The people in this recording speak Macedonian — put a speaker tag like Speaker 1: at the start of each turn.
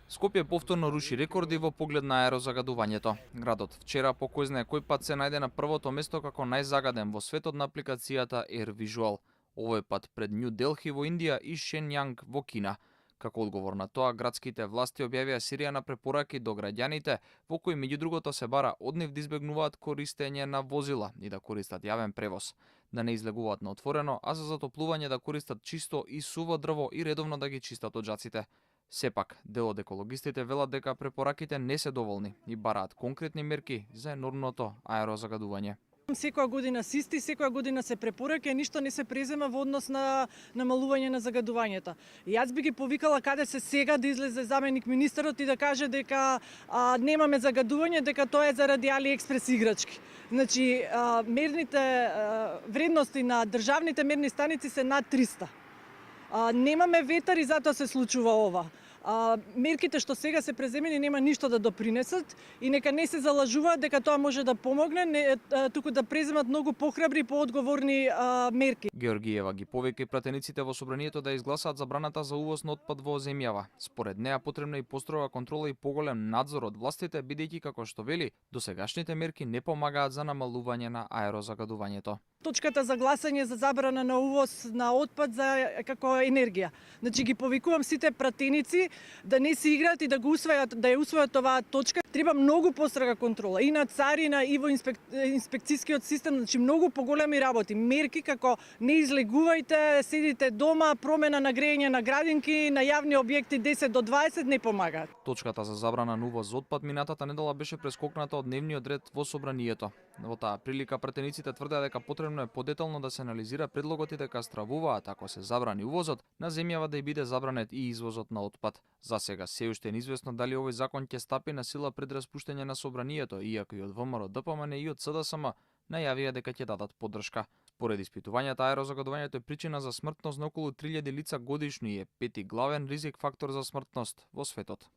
Speaker 1: Скопје повторно руши рекорди во поглед на аерозагадувањето. Градот вчера по кој знае кој пат се најде на првото место како најзагаден во светот на апликацијата AirVisual. Овој пат пред Нью Делхи во Индија и Шенјанг во Кина. Како одговор на тоа, градските власти објавија серија на препораки до граѓаните, во кои меѓу другото се бара од нив да избегнуваат користење на возила и да користат јавен превоз, да не излегуваат на отворено, а за затоплување да користат чисто и суво дрво и редовно да ги чистат оджаците. Сепак, дел од екологистите велат дека препораките не се доволни и бараат конкретни мерки за енормното аерозагадување.
Speaker 2: Секоја година се исти, секоја година се препораки, ништо не се презема во однос на намалување на загадувањето. И јас би ги повикала каде се сега да излезе заменик министерот и да каже дека немаме загадување, дека тоа е заради AliExpress играчки. Значи, мерните вредности на државните мерни станици се над 300. Немаме ветар и затоа се случува ова. Мерките што сега се преземени нема ништо да допринесат и нека не се залажуваат дека тоа може да помогне, туку да преземат многу похрабри и поодговорни мерки.
Speaker 1: Георгиева ги повика и пратениците во собранието да изгласаат забраната за увоз на отпад во земјава. Според неа потребна и построга контрола и поголем надзор од властите, бидејќи како што вели, досегашните мерки не помагаат за намалување на аерозагадувањето.
Speaker 2: Точката за гласање за забрана на увоз на отпад како енергија. Значи ги повикувам сите пратеници да не се играат и да ја усвојат оваа точка. Треба многу построга контрола и на царина и во инспекцијскиот систем, значи многу поголеми работи, мерки како не излегувајте, седите дома, промена на грејење на градинки, на јавни објекти 10 до 20 не помагаат.
Speaker 1: Точката за забрана на увоз отпад минатата недела беше прескокната од дневниот ред во собранието. Во таа прилика пратениците тврдеа дека потребно е подетално да се анализира предлогот и дека стравуваат ако се забрани увозот на земјава да и биде забранет и извозот на отпад. За сега се уште неизвестно дали овој закон ќе стапи на сила пред распуштање на собранието, иако и од ВМРО ДПМН и од СДСМ најавија дека ќе дадат поддршка. Според испитувањата, аерозагадувањето е причина за смртност на околу 3000 лица годишно и е пети главен ризик фактор за смртност во светот.